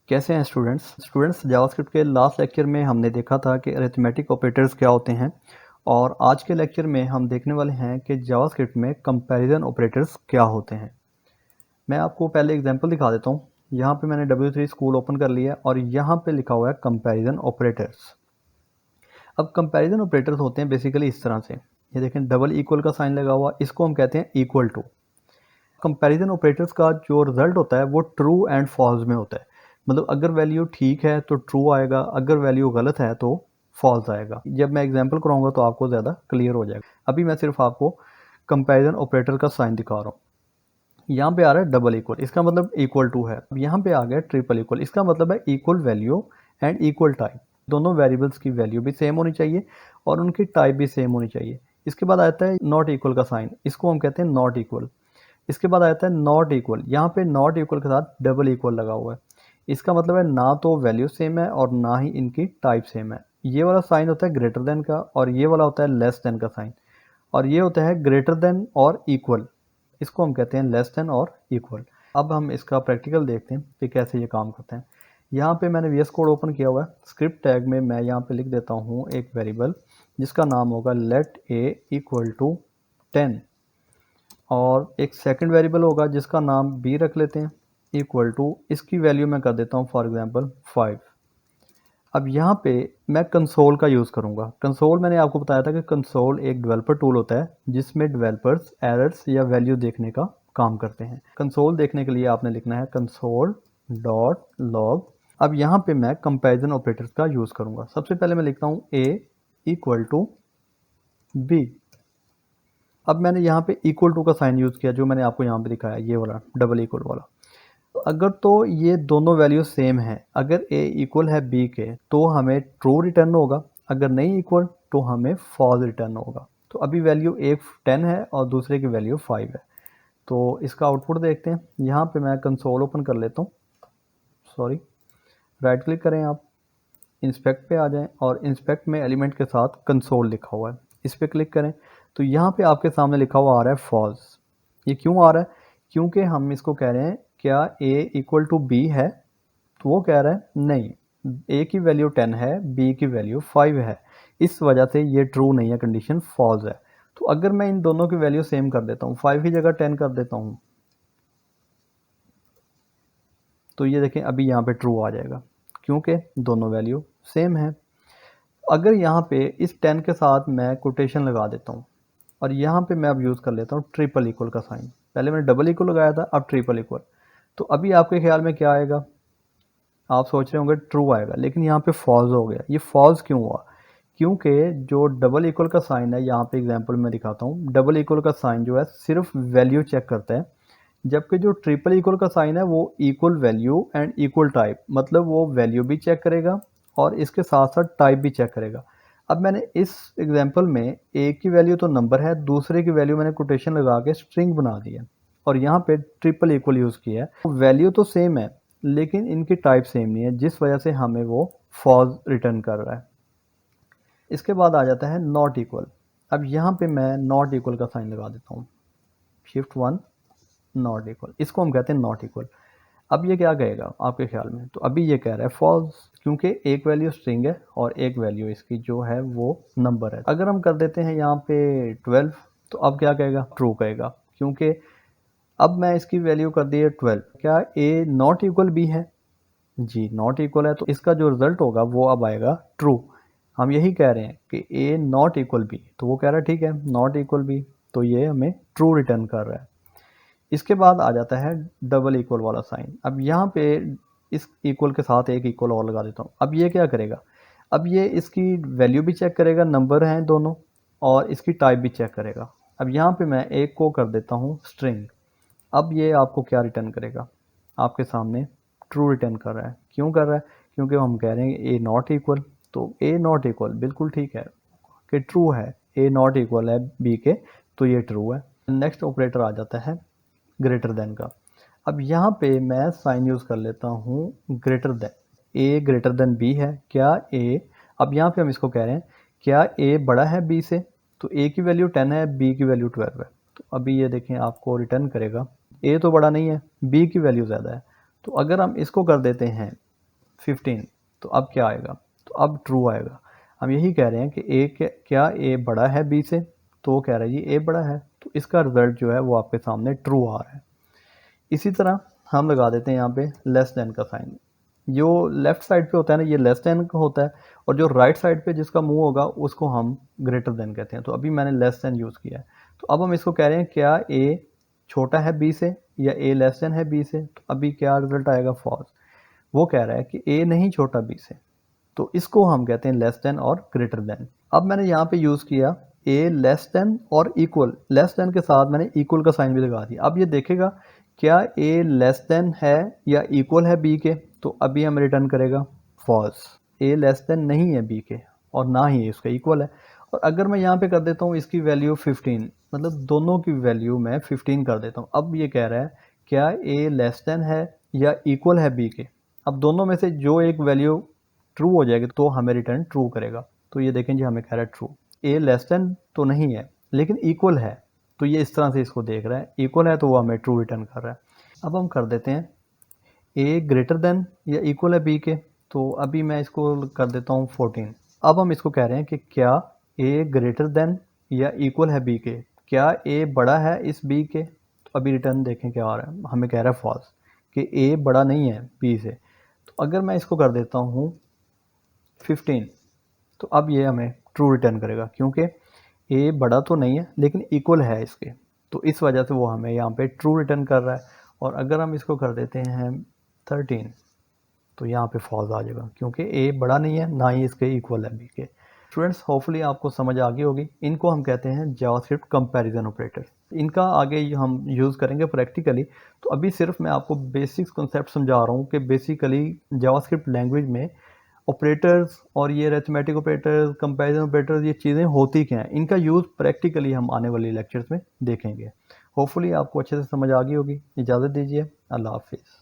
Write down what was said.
कैसे हैं students JavaScript के लास्ट लेक्चर में हमने देखा था कि अरिथमेटिक ऑपरेटर्स क्या होते हैं और आज के लेक्चर में हम देखने वाले हैं कि जावास्क्रिप्ट में कंपैरिजन ऑपरेटर्स क्या होते हैं। मैं आपको पहले एग्जांपल दिखा देता हूँ। यहाँ पे मैंने W3 स्कूल ओपन कर लिया और यहाँ पे लिखा हुआ है कंपैरिजन ऑपरेटर्स। अब कंपैरिजन ऑपरेटर्स होते हैं बेसिकली इस तरह से, ये देखें डबल इक्वल का साइन लगा हुआ, इसको हम कहते हैं इक्वल टू। कंपैरिजन ऑपरेटर्स का जो रिजल्ट होता है वो ट्रू एंड फॉल्स में होता है। मतलब अगर वैल्यू ठीक है तो ट्रू आएगा, अगर वैल्यू गलत है तो फॉल्स आएगा। जब मैं एग्जांपल कराऊंगा तो आपको ज़्यादा क्लियर हो जाएगा। अभी मैं सिर्फ आपको कंपैरिजन ऑपरेटर का साइन दिखा रहा हूँ। यहाँ पे आ रहा है डबल इक्वल, इसका मतलब इक्वल टू है। अब यहाँ पे आ गया ट्रिपल इक्वल, इसका मतलब है equal value and equal type. दोनों वेरिएबल्स की वैल्यू भी सेम होनी चाहिए और उनकी टाइप भी सेम होनी चाहिए। इसके बाद आता है नॉट इक्वल का साइन, इसको हम कहते हैं नॉट इक्वल। इसके बाद आता है नॉट इक्वल, यहाँ पे नॉट इक्वल के साथ डबल इक्वल लगा हुआ है। इसका मतलब है ना तो वैल्यू सेम है और ना ही इनकी टाइप सेम है। ये वाला साइन होता है ग्रेटर देन का और ये वाला होता है लेस देन का साइन, और ये होता है ग्रेटर देन और इक्वल, इसको हम कहते हैं लेस देन और इक्वल। अब हम इसका प्रैक्टिकल देखते हैं कि कैसे ये काम करते हैं। यहाँ पे मैंने VS कोड ओपन किया हुआ है। स्क्रिप्ट टैग में मैं यहाँ पे लिख देता हूँ एक वेरिएबल जिसका नाम होगा लेट a इक्वल टू 10 और एक सेकंड वेरिएबल होगा जिसका नाम b रख लेते हैं इक्वल टू, इसकी वैल्यू मैं कर देता हूँ फॉर एग्जांपल 5। अब यहाँ पे मैं कंसोल का यूज़ करूँगा। कंसोल मैंने आपको बताया था कि कंसोल एक डेवलपर टूल होता है जिसमें डेवलपर्स एरर्स या वैल्यू देखने का काम करते हैं। कंसोल देखने के लिए आपने लिखना है कंसोल डॉट लॉग। अब यहाँ पे मैं कंपैरिजन ऑपरेटर्स का यूज़ करूँगा। सबसे पहले मैं लिखता हूँ a इक्वल टू b। अब मैंने यहाँ पे इक्वल टू का साइन यूज़ किया जो मैंने आपको यहाँ पे दिखाया, ये वाला डबल इक्वल वाला। अगर तो ये दोनों वैल्यू सेम है, अगर a इक्वल है b के तो हमें ट्रू रिटर्न होगा, अगर नहीं इक्वल तो हमें फॉल्स रिटर्न होगा। तो अभी वैल्यू एक 10 है और दूसरे की वैल्यू 5 है। तो इसका आउटपुट देखते हैं। यहाँ पे मैं कंसोल ओपन कर लेता हूँ, सॉरी, राइट क्लिक करें आप, इंस्पेक्ट पे आ जाएं और इंस्पेक्ट में एलिमेंट के साथ कंसोल लिखा हुआ है, इस पर क्लिक करें तो यहाँ पे आपके सामने लिखा हुआ आ रहा है फॉल्स। ये क्यों आ रहा है? क्योंकि हम इसको कह रहे हैं क्या a इक्वल टू b है, तो वो कह रहा है नहीं, a की वैल्यू 10 है, b की वैल्यू 5 है, इस वजह से ये ट्रू नहीं है, कंडीशन फॉल्स है। तो अगर मैं इन दोनों की वैल्यू सेम कर देता हूँ, 5 की जगह 10 कर देता हूँ, तो ये देखें अभी यहाँ पे ट्रू आ जाएगा क्योंकि दोनों वैल्यू सेम है। अगर यहाँ पे इस 10 के साथ मैं कोटेशन लगा देता हूँ और यहाँ पे मैं अब यूज़ कर लेता हूँ ट्रिपल इक्वल का साइन। पहले मैंने डबल इक्वल लगाया था, अब ट्रिपल इक्वल। तो अभी आपके ख्याल में क्या आएगा? आप सोच रहे होंगे ट्रू आएगा, लेकिन यहाँ पे फॉल्स हो गया। ये फॉल्स क्यों हुआ? क्योंकि जो डबल इक्वल का साइन है, यहाँ पे एग्जांपल में दिखाता हूँ, डबल इक्वल का साइन जो है सिर्फ वैल्यू चेक करता है, जबकि जो ट्रिपल इक्वल का साइन है वो equal value and equal type, मतलब वो वैल्यू भी चेक करेगा और इसके साथ साथ टाइप भी चेक करेगा। अब मैंने इस एग्जांपल में एक की वैल्यू तो नंबर है, दूसरे की वैल्यू मैंने कोटेशन लगा के स्ट्रिंग बना दी है और यहाँ पे ट्रिपल इक्वल यूज़ किया है। वैल्यू तो सेम है लेकिन इनकी टाइप सेम नहीं है, जिस वजह से हमें वो फॉल्स रिटर्न कर रहा है। इसके बाद आ जाता है नॉट इक्वल। अब यहाँ पे मैं नॉट इक्वल का साइन लगा देता हूँ, शिफ्ट 1, नॉट इक्वल, इसको हम कहते हैं नॉट इक्वल। अब ये क्या कहेगा आपके ख्याल में? तो अभी ये कह रहा है फॉल्स, क्योंकि एक वैल्यू स्ट्रिंग है और एक वैल्यू इसकी जो है वो नंबर है। अगर हम कर देते हैं यहाँ पे 12, तो अब क्या कहेगा? ट्रू कहेगा, क्योंकि अब मैं इसकी वैल्यू कर दी है 12। क्या a नॉट इक्वल b है? जी, नॉट इक्वल है, तो इसका जो रिजल्ट होगा वो अब आएगा ट्रू। हम यही कह रहे हैं कि a नॉट इक्वल b, तो वो कह रहा है ठीक है नॉट इक्वल b, तो ये हमें ट्रू रिटर्न कर रहा है। इसके बाद आ जाता है डबल इक्वल वाला साइन। अब यहाँ पे इस इक्वल के साथ एक इक्वल और लगा देता हूँ। अब ये क्या करेगा? अब ये इसकी वैल्यू भी चेक करेगा, नंबर हैं दोनों, और इसकी टाइप भी चेक करेगा। अब यहाँ पे मैं एक को कर देता हूँ स्ट्रिंग। अब ये आपको क्या रिटर्न करेगा? आपके सामने ट्रू रिटर्न कर रहा है। क्यों कर रहा है? क्योंकि हम कह रहे हैं ए नॉट इक्वल, तो ए नॉट इक्वल बिल्कुल ठीक है कि ट्रू है, ए नॉट इक्वल है बी के, तो ये ट्रू है। नेक्स्ट ऑपरेटर आ जाता है ग्रेटर देन का। अब यहाँ पे मैं साइन यूज़ कर लेता हूँ ग्रेटर देन, ए ग्रेटर देन बी है। क्या ए, अब यहाँ पे हम इसको कह रहे हैं क्या ए बड़ा है बी से? तो ए की वैल्यू 10 है, बी की वैल्यू 12 है, तो अभी ये देखें आपको रिटर्न करेगा ए तो बड़ा नहीं है, बी की वैल्यू ज़्यादा है। तो अगर हम इसको कर देते हैं 15, तो अब क्या आएगा? तो अब ट्रू आएगा। हम यही कह रहे हैं कि क्या ए बड़ा है बी से? तो वो कह रहा है जी ए बड़ा है, तो इसका रिजल्ट जो है वो आपके सामने ट्रू आ रहा है। इसी तरह हम लगा देते हैं यहाँ पे लेस देन का साइन। जो लेफ्ट साइड पे होता है ना, ये लेस देन का होता है, और जो राइट साइड पे जिसका मुंह होगा उसको हम ग्रेटर देन कहते हैं। तो अभी मैंने लेस देन यूज़ किया है। तो अब हम इसको कह रहे हैं क्या ए छोटा है बी से या ए लेस देन है बी से? तो अभी क्या रिजल्ट आएगा? फॉल्स। वो कह रहा है कि ए नहीं छोटा बी से, तो इसको हम कहते हैं लेस देन और ग्रेटर देन। अब मैंने यहाँ पे यूज़ किया ए लेस देन और इक्वल। लेस देन के साथ मैंने इक्वल का साइन भी लगा दिया। अब ये देखेगा क्या ए लेस देन है या इक्वल है बी के? तो अभी हम रिटर्न करेगा फॉल्स। ए लेस देन नहीं है बी के और ना ही इसका इक्वल है। और अगर मैं यहाँ पे कर देता हूँ इसकी वैल्यू 15, मतलब दोनों की वैल्यू मैं 15 कर देता हूँ। अब ये कह रहा है क्या ए लेस देन है या इक्वल है बी के? अब दोनों में से जो एक वैल्यू ट्रू हो जाएगी तो हमें रिटर्न ट्रू करेगा। तो ये देखें जी हमें कह रहा है ट्रू। ए लेस देन तो नहीं है लेकिन इक्वल है, तो ये इस तरह से इसको देख रहा है। इक्वल है तो वो हमें ट्रू रिटर्न कर रहा है। अब हम कर देते हैं ए ग्रेटर देन या इक्वल है बी के। तो अभी मैं इसको कर देता हूँ 14। अब हम इसको कह रहे हैं कि क्या ए ग्रेटर देन या इक्वल है बी के? क्या ए बड़ा है इस बी के? तो अभी रिटर्न देखें क्या आ रहा है, हमें कह रहा है फॉल्स कि ए बड़ा नहीं है बी से। तो अगर मैं इसको कर देता हूँ 15, तो अब ये हमें ट्रू रिटर्न करेगा क्योंकि ए बड़ा तो नहीं है लेकिन इक्वल है इसके। तो इस वजह से वो हमें यहाँ पे ट्रू रिटर्न कर रहा है। और अगर हम इसको कर देते हैं 13, तो यहाँ पे फॉल्स आ जाएगा क्योंकि ए बड़ा नहीं है ना ही इसके इक्वल है बी के। स्टूडेंट्स होपफुली आपको समझ आ गई होगी। इनको हम कहते हैं जावास्क्रिप्ट कंपैरिजन ऑपरेटर। इनका आगे हम यूज़ करेंगे प्रैक्टिकली। तो अभी सिर्फ मैं आपको बेसिक्स कॉन्सेप्ट समझा रहा हूँ कि बेसिकली जावास्क्रिप्ट लैंग्वेज में ऑपरेटर्स और ये अरिथमेटिक ऑपरेटर्स, कंपैरिजन ऑपरेटर्स, ये चीज़ें होती क्या हैं, इनका यूज़ प्रैक्टिकली हम आने वाले लेक्चर्स में देखेंगे। होपफुली आपको अच्छे से समझ आ गई होगी। इजाज़त दीजिए। अल्लाह हाफिज़।